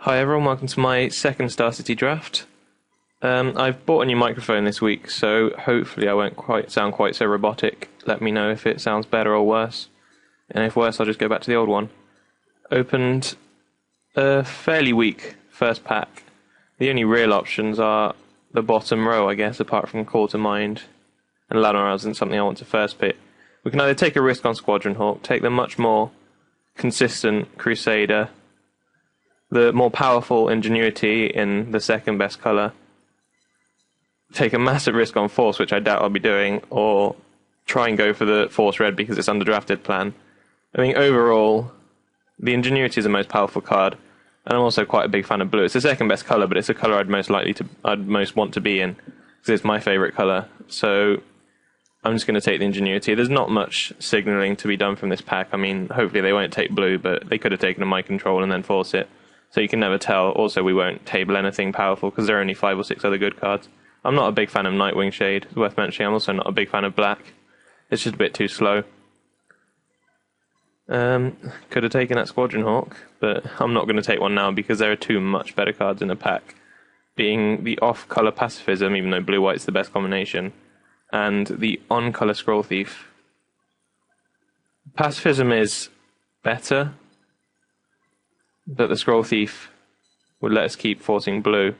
Hi everyone, welcome to my second Star City draft. I've bought a new microphone this week, so hopefully I won't sound quite so robotic. Let me know if it sounds better or worse. And if worse, I'll just go back to the old one. Opened a fairly weak first pack. The only real options are the bottom row, I guess, apart from Call to Mind and Lanoir isn't something I want to first pick. We can either take a risk on Squadron Hawk, take the much more consistent Crusader, the more powerful Ingenuity in the second best colour, take a massive risk on Force, which I doubt I'll be doing, or try and go for the Force Red because it's underdrafted plan. I think overall, the Ingenuity is the most powerful card, and I'm also quite a big fan of blue. It's the second best colour, but it's a colour I'd most want to be in, because it's my favourite colour. So I'm just going to take the Ingenuity. There's not much signalling to be done from this pack. I mean, hopefully they won't take blue, but they could have taken a Mind Control and then Force it. So you can never tell. Also, we won't table anything powerful because there are only 5 or 6 other good cards. I'm not a big fan of Nightwing Shade. It's worth mentioning. I'm also not a big fan of black. It's just a bit too slow. Could have taken that Squadron Hawk, but I'm not going to take one now because there are 2 much better cards in the pack. Being the off-color Pacifism, even though blue-white's the best combination, and the on-color Scroll Thief. Pacifism is better, but the Scroll Thief would let us keep forcing blue.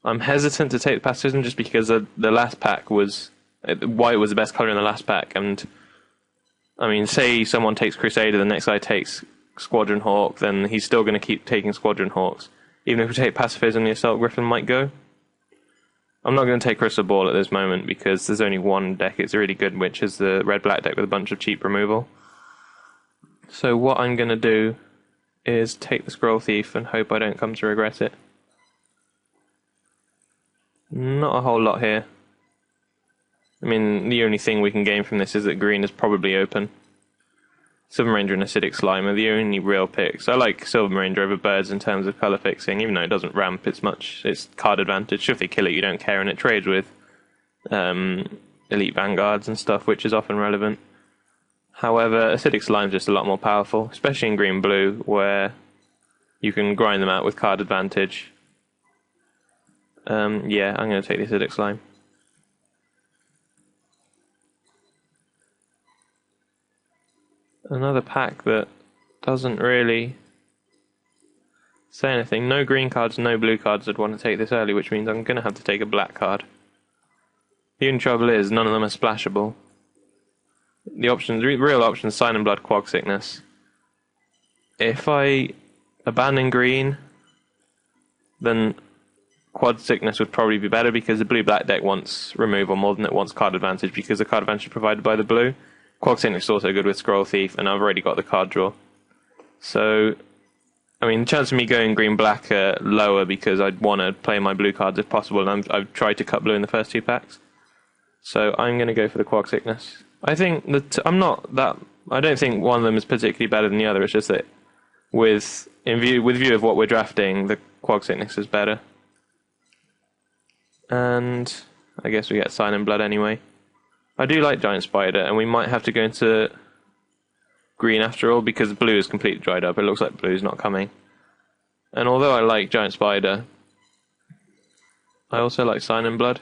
I'm hesitant to take the Pacifism just because the last pack was... white was the best colour in the last pack, and I mean, say someone takes Crusader, the next guy takes Squadron Hawk, then he's still going to keep taking Squadron Hawks. Even if we take Pacifism, the Assault Griffin might go. I'm not going to take Crystal Ball at this moment because there's only one deck it's really good, which is the red-black deck with a bunch of cheap removal. So what I'm going to do is take the Scroll Thief and hope I don't come to regret it. Not a whole lot here. I mean, the only thing we can gain from this is that green is probably open. Silver Ranger and Acidic Slime are the only real picks. I like Silver Ranger over Birds in terms of colour fixing, even though it doesn't ramp, it's card advantage. If they kill it, you don't care, and it trades with Elite Vanguards and stuff, which is often relevant. However, Acidic Slime's just a lot more powerful, especially in green-blue, where you can grind them out with card advantage. Yeah, I'm going to take the Acidic Slime. Another pack that doesn't really say anything. No green cards, no blue cards I'd want to take this early, which means I'm going to have to take a black card. The only trouble is, none of them are splashable. The options, real options, Sign and Blood, Quag Sickness. If I abandon green, then Quad Sickness would probably be better because the blue-black deck wants removal more than it wants card advantage because the card advantage is provided by the blue. Quag Sickness is also good with Scroll Thief, and I've already got the card draw. So, I mean, the chance of me going green-black are lower because I'd want to play my blue cards if possible, and I've tried to cut blue in the first 2 packs. So I'm going to go for the Quag Sickness. I think that I don't think one of them is particularly better than the other. It's just that with view of what we're drafting, the Quag Sickness is better. And I guess we get Sign in Blood anyway. I do like Giant Spider, and we might have to go into green after all, because blue is completely dried up. It looks like blue's not coming. And although I like Giant Spider, I also like Sign in Blood.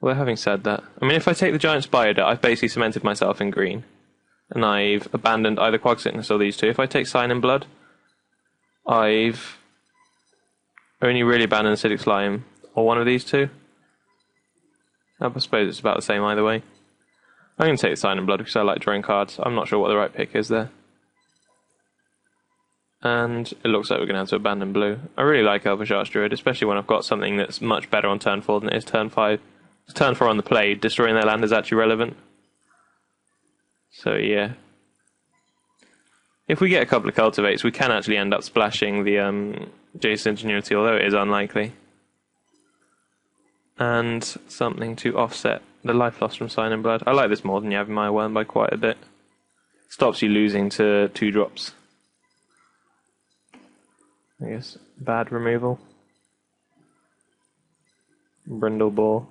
Well, having said that, I mean, if I take the Giant Spider, I've basically cemented myself in green. And I've abandoned either Quag Sickness or these 2. If I take Sign in Blood, I've only really abandoned Acidic Slime or one of these 2. I suppose it's about the same either way. I'm going to take the Sign in Blood because I like drawing cards. I'm not sure what the right pick is there. And it looks like we're going to have to abandon blue. I really like Elvish Archdruid, especially when I've got something that's much better on turn 4 than it is turn 5. It's turn 4 on the play, destroying their land is actually relevant. So yeah. If we get a couple of Cultivates, we can actually end up splashing the Jason Ingenuity, although it is unlikely. And something to offset the life loss from Sign in Blood. I like this more than Yavimaya Worm by quite a bit. Stops you losing to 2 drops. I guess bad removal. Brindle Ball.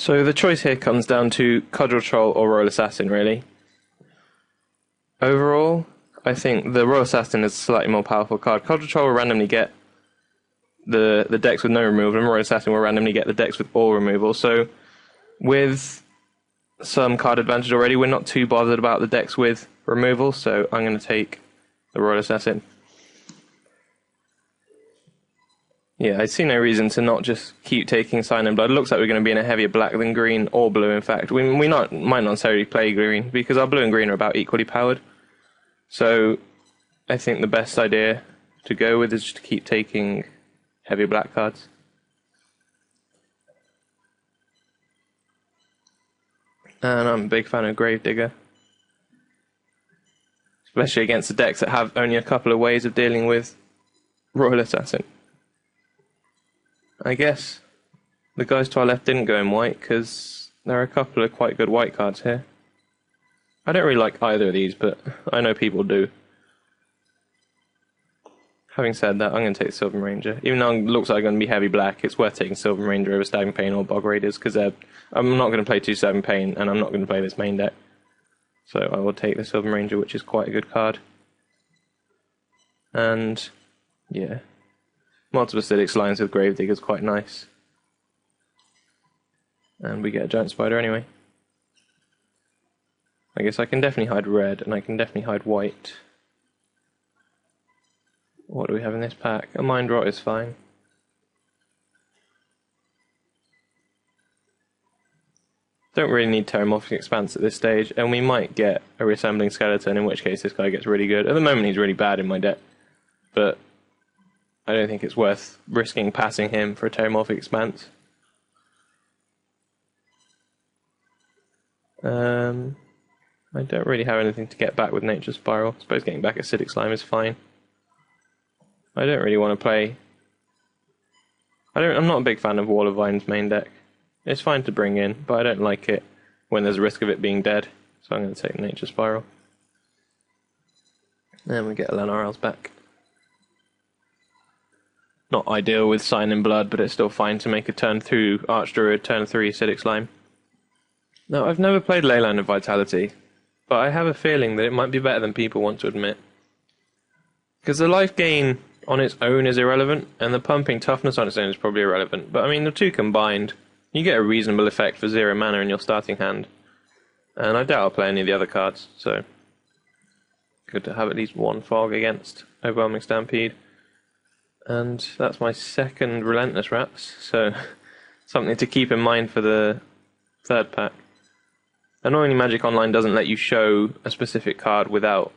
So the choice here comes down to Cudgel Troll or Royal Assassin, really. Overall, I think the Royal Assassin is a slightly more powerful card. Cudgel Troll will randomly get the decks with no removal, and Royal Assassin will randomly get the decks with all removal. So with some card advantage already, we're not too bothered about the decks with removal, so I'm going to take the Royal Assassin. Yeah, I see no reason to not just keep taking Sign in Blood. It looks like we're going to be in a heavier black than green, or blue, in fact. We might not necessarily play green, because our blue and green are about equally powered. So I think the best idea to go with is just to keep taking heavier black cards. And I'm a big fan of Gravedigger, especially against the decks that have only a couple of ways of dealing with Royal Assassin. I guess the guys to our left didn't go in white because there are a couple of quite good white cards here. I don't really like either of these, but I know people do. Having said that, I'm going to take Sylvan Ranger. Even though it looks like I'm going to be heavy black, it's worth taking Sylvan Ranger over Stabbing Pain or Bog Raiders, because I'm not going to play 2 Stabbing Pain, and I'm not going to play this main deck. So I will take the Sylvan Ranger, which is quite a good card. And, yeah. Multiple acidic slimes with Gravedigger is quite nice. And we get a Giant Spider anyway. I guess I can definitely hide red, and I can definitely hide white. What do we have in this pack? A Mind Rot is fine. Don't really need Terramorphic Expanse at this stage, and we might get a Reassembling Skeleton, in which case this guy gets really good. At the moment he's really bad in my deck, but I don't think it's worth risking passing him for a Terramorphic Expanse. I don't really have anything to get back with Nature Spiral. I suppose getting back Acidic Slime is fine. I don't really want to play... I'm not a big fan of Wall of Vine's main deck. It's fine to bring in, but I don't like it when there's a risk of it being dead. So I'm going to take Nature Spiral. And we get Lenarels back. Not ideal with Sign in Blood, but it's still fine to make a turn 2 Archdruid, turn 3 Acidic Slime. Now, I've never played Leyline of Vitality, but I have a feeling that it might be better than people want to admit. Because the life gain on its own is irrelevant, and the pumping toughness on its own is probably irrelevant. But I mean, the two combined, you get a reasonable effect for 0 mana in your starting hand. And I doubt I'll play any of the other cards, so good to have at least one fog against Overwhelming Stampede. And that's my second Relentless Wraps, so something to keep in mind for the third pack. Annoyingly, Magic Online doesn't let you show a specific card without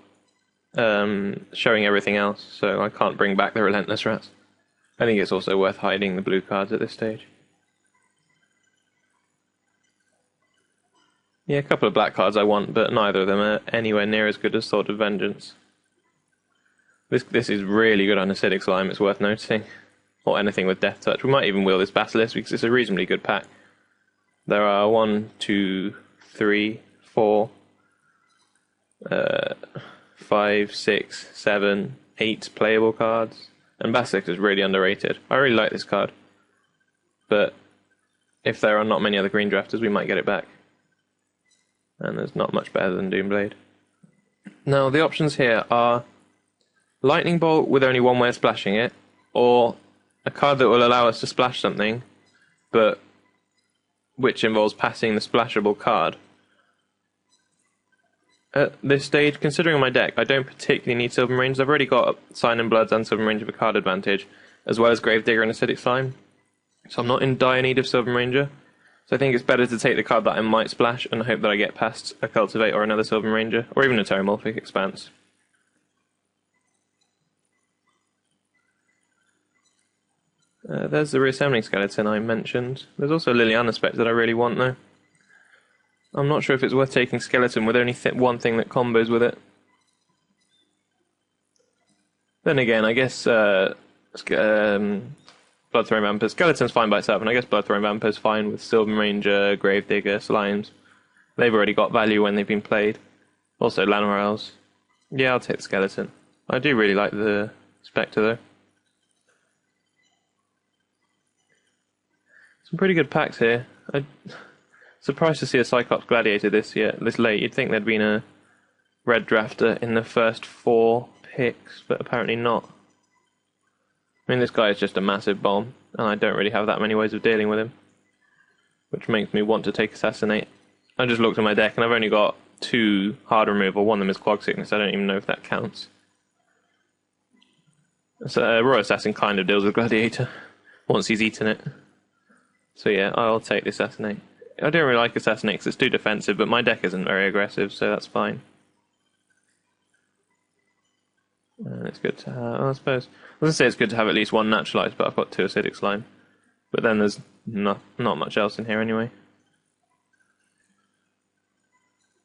showing everything else, so I can't bring back the Relentless Rats. I think it's also worth hiding the blue cards at this stage. Yeah, a couple of black cards I want, but neither of them are anywhere near as good as Sword of Vengeance. This is really good on Acidic Slime, it's worth noticing. Or anything with Death Touch. We might even wheel this Basilisk because it's a reasonably good pack. There are 1, 2, 3, 4, 5, 6, 7, 8 playable cards. And Basilisk is really underrated. I really like this card. But if there are not many other green drafters, we might get it back. And there's not much better than Doomblade. Now, the options here are Lightning Bolt with only one way of splashing it, or a card that will allow us to splash something, but which involves passing the splashable card. At this stage, considering my deck, I don't particularly need Sylvan Rangers. I've already got Sign in Bloods and Sylvan Ranger for card advantage, as well as Gravedigger and Acidic Slime. So I'm not in dire need of Sylvan Ranger. So I think it's better to take the card that I might splash and hope that I get past a Cultivate or another Sylvan Ranger, or even a Terramorphic Expanse. There's the Reassembling Skeleton I mentioned. There's also Liliana Spec that I really want though. I'm not sure if it's worth taking Skeleton with only one thing that combos with it. Then again, I guess Bloodthrowing Vampire. Skeleton's fine by itself, and I guess Bloodthrowing Vampire's fine with Sylvan Ranger, Gravedigger, Slimes. They've already got value when they've been played. Also Lanorels. Yeah, I'll take the Skeleton. I do really like the Spectre though. Some pretty good packs here. Surprised to see a Cyclops Gladiator this late. You'd think there'd been a red drafter in the first 4 picks, but apparently not. I mean, this guy is just a massive bomb, and I don't really have that many ways of dealing with him, which makes me want to take Assassinate. I just looked at my deck, and I've only got 2 hard removal. One of them is Quag Sickness. I don't even know if that counts. So Royal Assassin kind of deals with Gladiator once he's eaten it. So yeah, I'll take the Assassinate. I don't really like Assassinate because it's too defensive, but my deck isn't very aggressive, so that's fine. And it's good to have, I suppose. I was going to say it's good to have at least 1 Naturalized, but I've got 2 Acidic Slime. But then there's not much else in here anyway.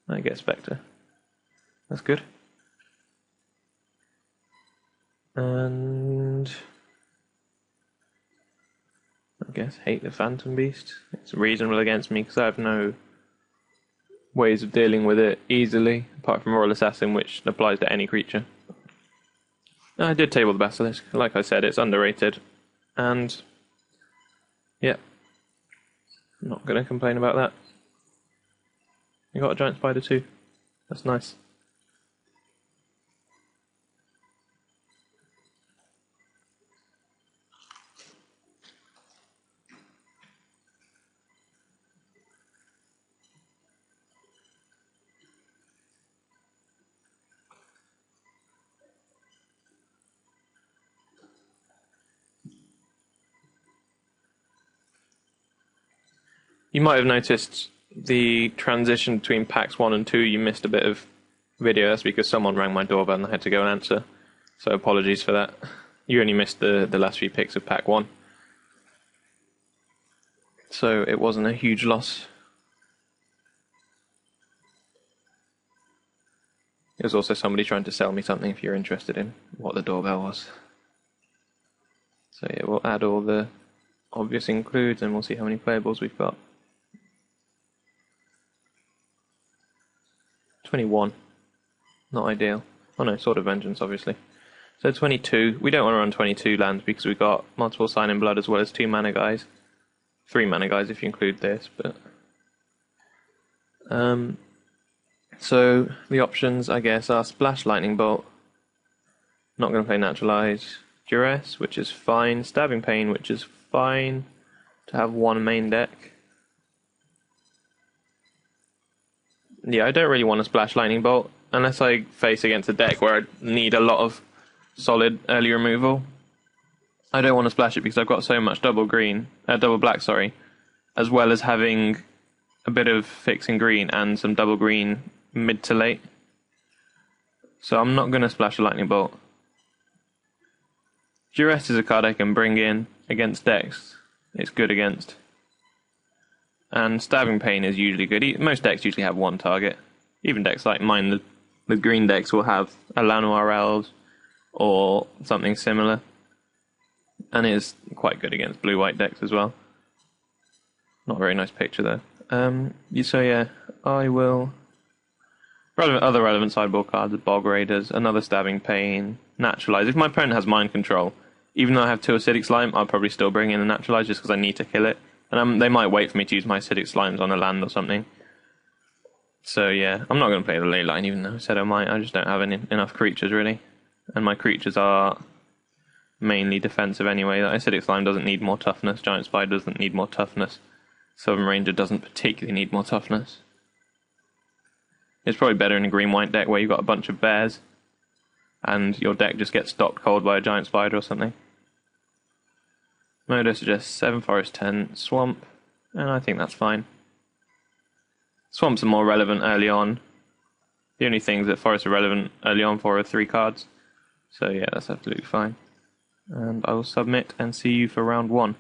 I get Spectre. That's good. And I guess hate the Phantom Beast. It's reasonable against me because I have no ways of dealing with it easily, apart from Royal Assassin, which applies to any creature. I did table the Basilisk. Like I said, it's underrated. And yeah, not going to complain about that. You got a Giant Spider too. That's nice. You might have noticed the transition between packs 1 and 2. You missed a bit of video. That's because someone rang my doorbell and I had to go and answer. So apologies for that. You only missed the last few picks of pack 1. So it wasn't a huge loss. It was also somebody trying to sell me something if you're interested in what the doorbell was. So yeah, we'll add all the obvious includes and we'll see how many playables we've got. 21. Not ideal. Oh no, Sword of Vengeance, obviously. So 22. We don't want to run 22 lands because we've got multiple Sign in Blood as well as 2 mana guys. 3 mana guys if you include this, but... So, the options, I guess, are Splash Lightning Bolt. Not going to play Naturalize. Duress, which is fine. Stabbing Pain, which is fine to have 1 main deck. Yeah, I don't really want to Splash Lightning Bolt unless I face against a deck where I need a lot of solid early removal. I don't want to splash it because I've got so much double black, as well as having a bit of fixing green and some double green mid to late. So I'm not going to splash a Lightning Bolt. Duress is a card I can bring in against decks. It's good against. And Stabbing Pain is usually good. Most decks usually have 1 target. Even decks like mine, the green decks will have a Lanoir Elves or something similar. And it is quite good against blue-white decks as well. Not a very nice picture though. So yeah, I will... Other relevant sideboard cards are Bog Raiders, another Stabbing Pain, Naturalize. If my opponent has Mind Control, even though I have 2 Acidic Slime, I'll probably still bring in a Naturalize just because I need to kill it. And they might wait for me to use my Acidic Slimes on a land or something. So yeah, I'm not going to play the Ley Line even though I said I might. I just don't have enough creatures really. And my creatures are mainly defensive anyway. That Acidic Slime doesn't need more toughness, Giant Spider doesn't need more toughness, Southern Ranger doesn't particularly need more toughness. It's probably better in a green-white deck where you've got a bunch of bears and your deck just gets stopped cold by a Giant Spider or something. Modo suggests 7 Forest 10 Swamp, and I think that's fine. Swamps are more relevant early on. The only things that Forests are relevant early on for are 3 cards. So yeah, that's absolutely fine. And I will submit and see you for round 1.